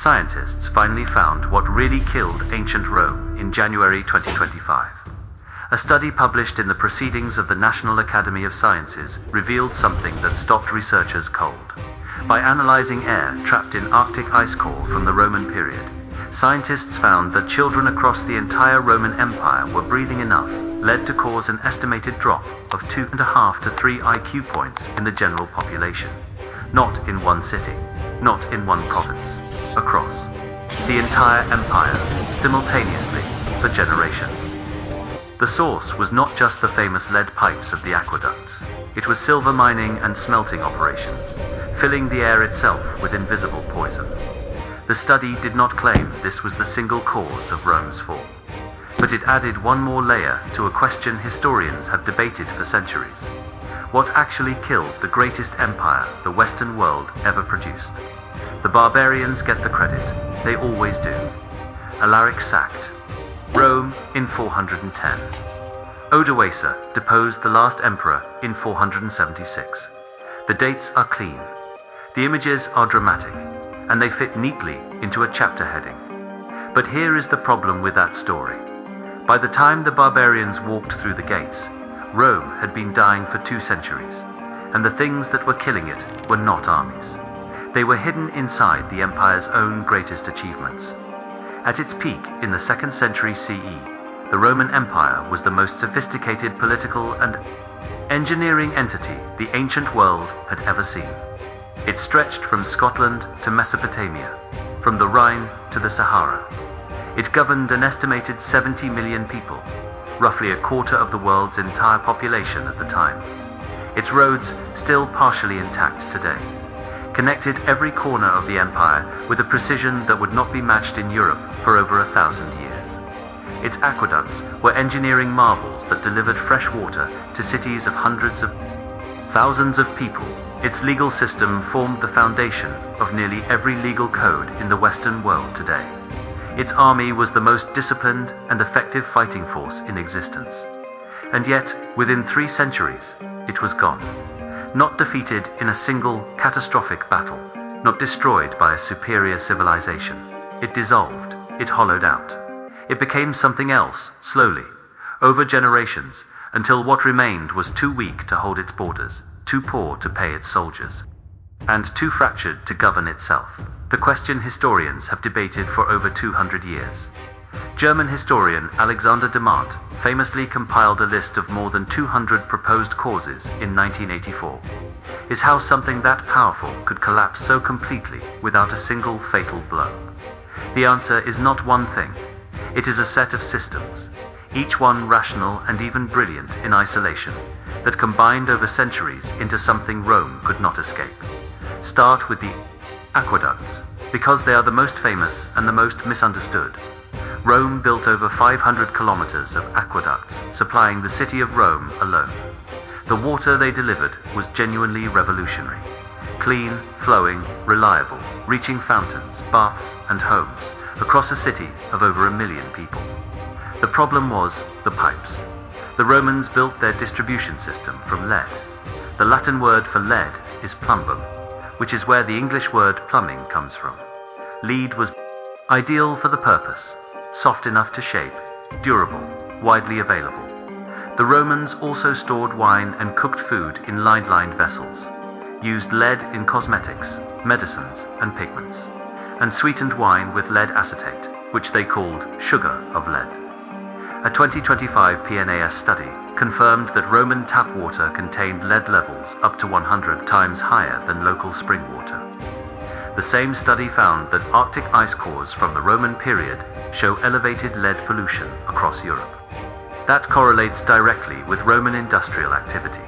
scientists finally found what really killed ancient Rome in January 2025. A study published in the Proceedings of the National Academy of Sciences revealed something that stopped researchers cold. By analyzing air trapped in Arctic ice core from the Roman period, scientists found that children across the entire Roman Empire were breathing enough lead to cause an estimated drop of 2.5 to 3 IQ points in the general population. Not in one city, not in one province, across the entire empire, simultaneously, for generations. The source was not just the famous lead pipes of the aqueducts. It was silver mining and smelting operations, filling the air itself with invisible poison. The study did not claim this was the single cause of Rome's fall, but it added one more layer to a question historians have debated for centuries. What actually killed the greatest empire the Western world ever produced? The barbarians get the credit, they always do. Alaric sacked Rome in 410. Odoacer deposed the last emperor in 476. The dates are clean. The images are dramatic, and they fit neatly into a chapter heading. But here is the problem with that story. By the time the barbarians walked through the gates, Rome had been dying for 2 centuries, and the things that were killing it were not armies. They were hidden inside the empire's own greatest achievements. At its peak in the 2nd century CE, the Roman Empire was the most sophisticated political and engineering entity the ancient world had ever seen. It stretched from Scotland to Mesopotamia, from the Rhine to the Sahara. It governed an estimated 70 million people, roughly a quarter of the world's entire population at the time. Its roads, still partially intact today, connected every corner of the empire with a precision that would not be matched in Europe for over 1,000 years. Its aqueducts were engineering marvels that delivered fresh water to cities of hundreds of thousands of people. Its legal system formed the foundation of nearly every legal code in the Western world today. Its army was the most disciplined and effective fighting force in existence. And yet, within 3 centuries, it was gone. Not defeated in a single catastrophic battle, not destroyed by a superior civilization. It dissolved, it hollowed out. It became something else, slowly, over generations, until what remained was too weak to hold its borders, too poor to pay its soldiers, and too fractured to govern itself. The question historians have debated for over 200 years. German historian Alexander Demant famously compiled a list of more than 200 proposed causes in 1984. Is how something that powerful could collapse so completely without a single fatal blow? The answer is not one thing. It is a set of systems, each one rational and even brilliant in isolation, that combined over centuries into something Rome could not escape. Start with the aqueducts, because they are the most famous and the most misunderstood. Rome built over 500 kilometers of aqueducts, supplying the city of Rome alone. The water they delivered was genuinely revolutionary. Clean, flowing, reliable, reaching fountains, baths, and homes, across a city of over 1 million people. The problem was the pipes. The Romans built their distribution system from lead. The Latin word for lead is plumbum, which is where the English word plumbing comes from. Lead was ideal for the purpose, soft enough to shape, durable, widely available. The Romans also stored wine and cooked food in lined vessels, used lead in cosmetics, medicines, and pigments, and sweetened wine with lead acetate, which they called sugar of lead. A 2025 PNAS study confirmed that Roman tap water contained lead levels up to 100 times higher than local spring water. The same study found that Arctic ice cores from the Roman period show elevated lead pollution across Europe. That correlates directly with Roman industrial activity.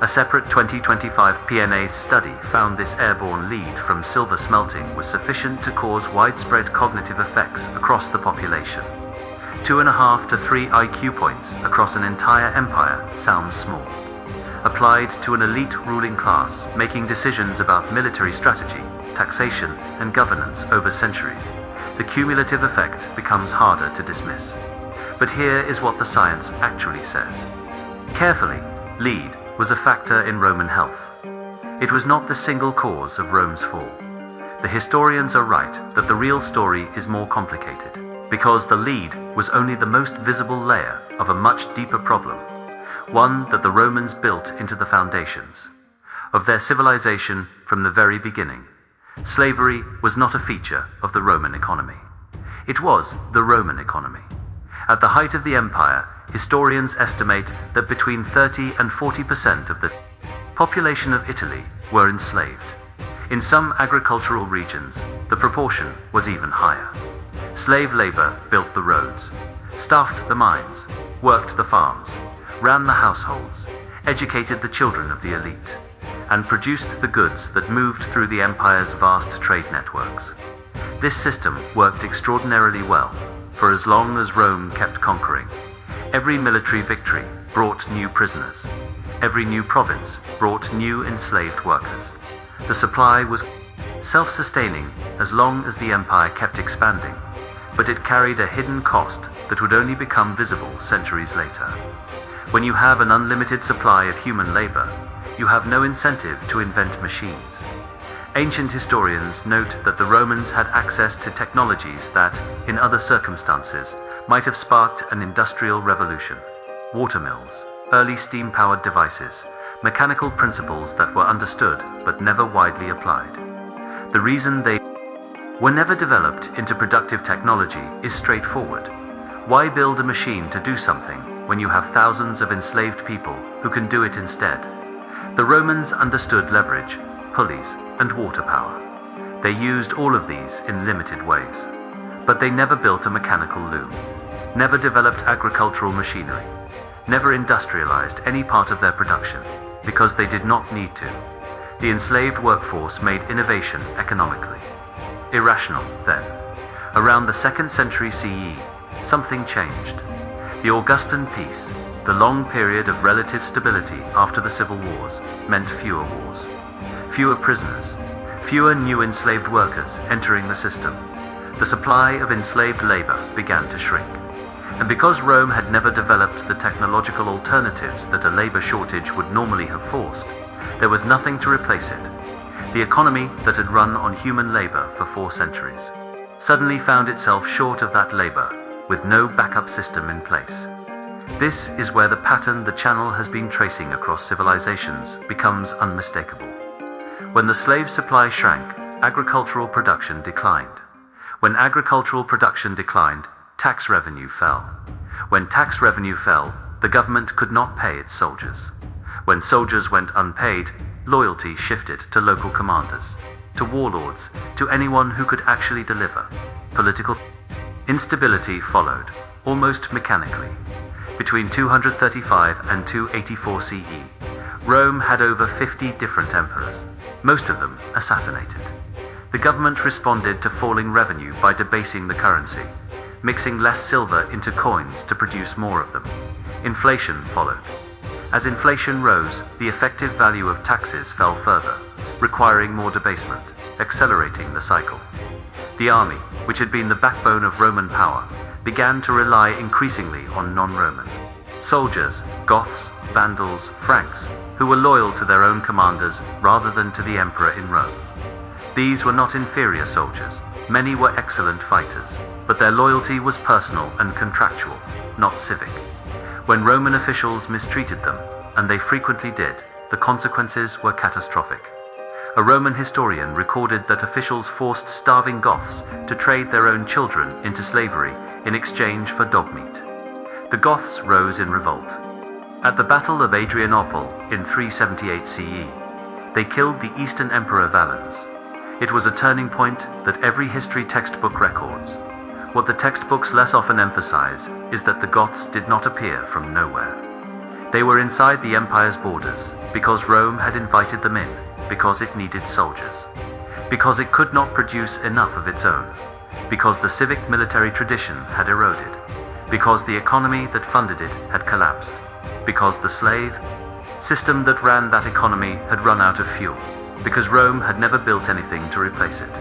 A separate 2025 PNAS study found this airborne lead from silver smelting was sufficient to cause widespread cognitive effects across the population. 2.5 to 3 IQ points across an entire empire sounds small. Applied to an elite ruling class making decisions about military strategy, taxation, and governance over centuries, the cumulative effect becomes harder to dismiss. But here is what the science actually says. Carefully, lead was a factor in Roman health. It was not the single cause of Rome's fall. The historians are right that the real story is more complicated, because the lead was only the most visible layer of a much deeper problem, one that the Romans built into the foundations of their civilization from the very beginning. Slavery was not a feature of the Roman economy. It was the Roman economy. At the height of the empire, historians estimate that between 30 and 40% of the population of Italy were enslaved. In some agricultural regions, the proportion was even higher. Slave labor built the roads, staffed the mines, worked the farms, ran the households, educated the children of the elite, and produced the goods that moved through the empire's vast trade networks. This system worked extraordinarily well for as long as Rome kept conquering. Every military victory brought new prisoners. Every new province brought new enslaved workers. The supply was self-sustaining as long as the empire kept expanding, but it carried a hidden cost that would only become visible centuries later. When you have an unlimited supply of human labor, you have no incentive to invent machines. Ancient historians note that the Romans had access to technologies that, in other circumstances, might have sparked an industrial revolution. Watermills, early steam-powered devices, mechanical principles that were understood but never widely applied. The reason they were never developed into productive technology is straightforward. Why build a machine to do something when you have thousands of enslaved people who can do it instead? The Romans understood leverage, pulleys, and water power. They used all of these in limited ways. But they never built a mechanical loom, never developed agricultural machinery, never industrialized any part of their production, because they did not need to. The enslaved workforce made innovation economically irrational then. Around the 2nd century CE, something changed. The Augustan peace, the long period of relative stability after the civil wars, meant fewer wars, fewer prisoners, fewer new enslaved workers entering the system. The supply of enslaved labor began to shrink. And because Rome had never developed the technological alternatives that a labor shortage would normally have forced, there was nothing to replace it. The economy that had run on human labor for 4 centuries suddenly found itself short of that labor, with no backup system in place. This is where the pattern the Channel has been tracing across civilizations becomes unmistakable. When the slave supply shrank, agricultural production declined. When agricultural production declined, tax revenue fell. When tax revenue fell, the government could not pay its soldiers. When soldiers went unpaid, loyalty shifted to local commanders, to warlords, to anyone who could actually deliver. Political instability followed, almost mechanically. Between 235 and 284 CE, Rome had over 50 different emperors, most of them assassinated. The government responded to falling revenue by debasing the currency, mixing less silver into coins to produce more of them. Inflation followed. As inflation rose, the effective value of taxes fell further, requiring more debasement, accelerating the cycle. The army, which had been the backbone of Roman power, began to rely increasingly on non-Roman soldiers, Goths, Vandals, Franks, who were loyal to their own commanders rather than to the emperor in Rome. These were not inferior soldiers. Many were excellent fighters, but their loyalty was personal and contractual, not civic. When Roman officials mistreated them, and they frequently did, the consequences were catastrophic. A Roman historian recorded that officials forced starving Goths to trade their own children into slavery in exchange for dog meat. The Goths rose in revolt. At the Battle of Adrianople in 378 CE, they killed the Eastern Emperor Valens. It was a turning point that every history textbook records. What the textbooks less often emphasize is that the Goths did not appear from nowhere. They were inside the empire's borders because Rome had invited them in, because it needed soldiers, because it could not produce enough of its own, because the civic military tradition had eroded, because the economy that funded it had collapsed, because the slave system that ran that economy had run out of fuel, because Rome had never built anything to replace it.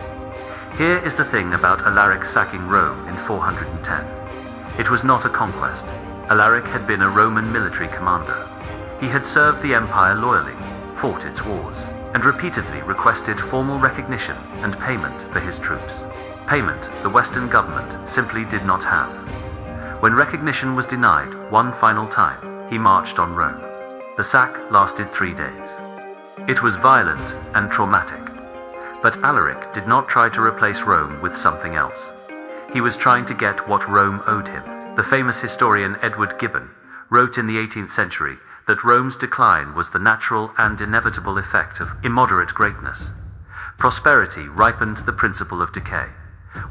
Here is the thing about Alaric sacking Rome in 410. It was not a conquest. Alaric had been a Roman military commander. He had served the empire loyally, fought its wars. and repeatedly requested formal recognition and payment for his troops. Payment the Western government simply did not have. When recognition was denied one final time, he marched on Rome. The sack lasted 3 days. It was violent and traumatic. But Alaric did not try to replace Rome with something else. He was trying to get what Rome owed him. The famous historian Edward Gibbon wrote in the 18th century that Rome's decline was the natural and inevitable effect of immoderate greatness. Prosperity ripened the principle of decay.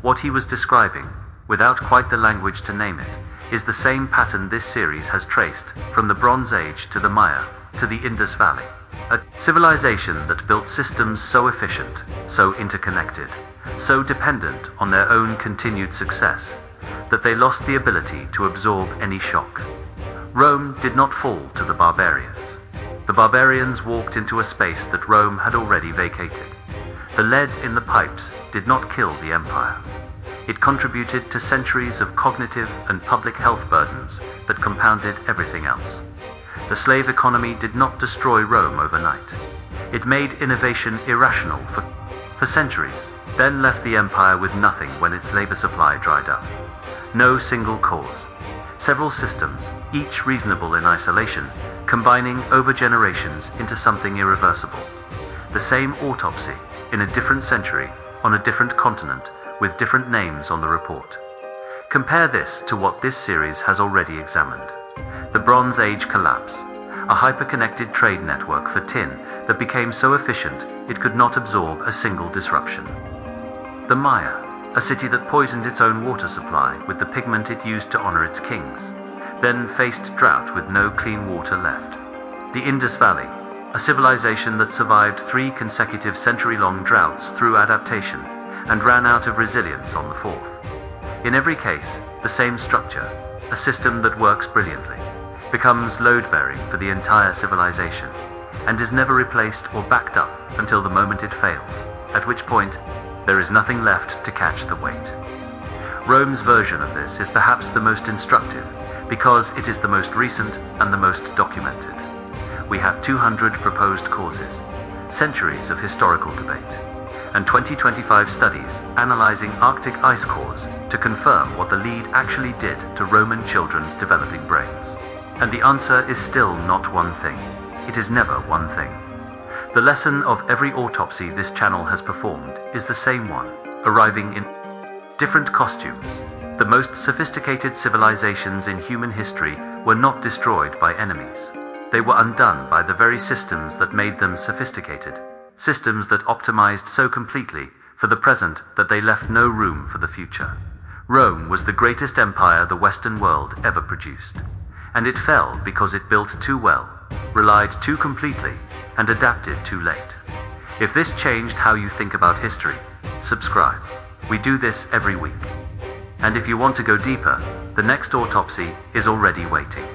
What he was describing, without quite the language to name it, is the same pattern this series has traced from the Bronze Age to the Maya to the Indus Valley. A civilization that built systems so efficient, so interconnected, so dependent on their own continued success, that they lost the ability to absorb any shock. Rome did not fall to the barbarians. The barbarians walked into a space that Rome had already vacated. The lead in the pipes did not kill the empire. It contributed to centuries of cognitive and public health burdens that compounded everything else. The slave economy did not destroy Rome overnight. It made innovation irrational for centuries, then left the empire with nothing when its labor supply dried up. No single cause. Several systems, each reasonable in isolation, combining over generations into something irreversible. The same autopsy, in a different century, on a different continent, with different names on the report. Compare this to what this series has already examined. The Bronze Age collapse, a hyper-connected trade network for tin that became so efficient it could not absorb a single disruption. The Maya, a city that poisoned its own water supply with the pigment it used to honor its kings, then faced drought with no clean water left. The Indus Valley, a civilization that survived 3 consecutive century-long droughts through adaptation and ran out of resilience on the 4th. In every case, the same structure, a system that works brilliantly, becomes load-bearing for the entire civilization, and is never replaced or backed up until the moment it fails, at which point there is nothing left to catch the weight. Rome's version of this is perhaps the most instructive, because it is the most recent and the most documented. We have 200 proposed causes, centuries of historical debate, and 2025 studies analyzing Arctic ice cores to confirm what the lead actually did to Roman children's developing brains. And the answer is still not one thing. It is never one thing. The lesson of every autopsy this channel has performed is the same one, arriving in different costumes. The most sophisticated civilizations in human history were not destroyed by enemies. They were undone by the very systems that made them sophisticated, systems that optimized so completely for the present that they left no room for the future. Rome was the greatest empire the Western world ever produced. And it fell because it built too well, relied too completely, and adapted too late. If this changed how you think about history, subscribe. We do this every week. And if you want to go deeper, the next autopsy is already waiting.